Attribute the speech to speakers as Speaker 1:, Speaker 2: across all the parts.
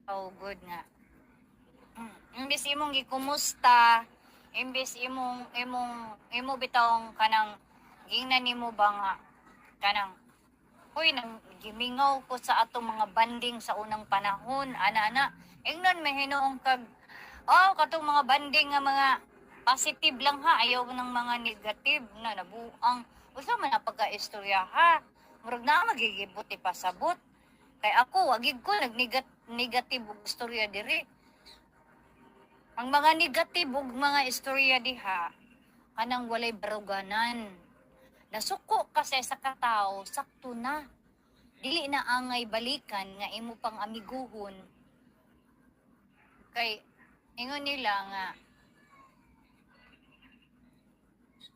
Speaker 1: Oh, good nga. Imbis imong gikumusta, imbis imo bitawng kanang gingnan nimo ba nga kanang huy nang gimingaw ko sa atong mga banding sa unang panahon ana ingnon may hinuong kag katong mga banding nga mga positive lang ha, ayaw ng mga negative na nabuang usa man na pagka-istorya ha, murag na magigibuti pasabot kay ako wagig ko negative og istorya diri. Ang mga negative ug mga istorya diha kanang walay baruganan. Nasuko kasi sa katawo sakto na. Dili na angay balikan nga imo pang amiguhon. Kay ingon nila nga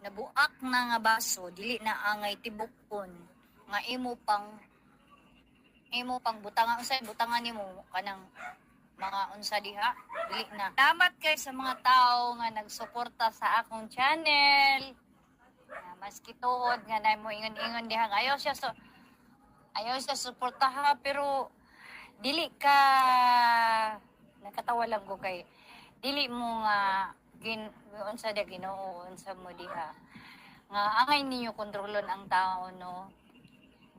Speaker 1: nabuak na nga baso dili na angay tibukon nga imo pang butangan usay butangan nimo kanang mga unsa diha dili na. Salamat kay sa mga tao nga nagsuporta sa akong channel. Maski tuod nga na mo ingon-ingon diha ayaw siya suportaha pero dili ka nakatawa lang ko kay dili mo nga unsa da Ginoo unsa mo diha nga angay ninyo kontrolon ang tao no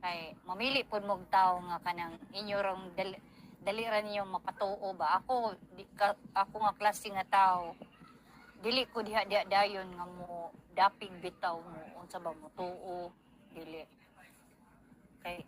Speaker 1: kay mamili pud mog tao nga kanang inyo rong daliran niyo mapatuo ba ako nga klase nga tao dili ko diha dayon nga mo dapig bitaw mo unsa ba mo tuo dili kay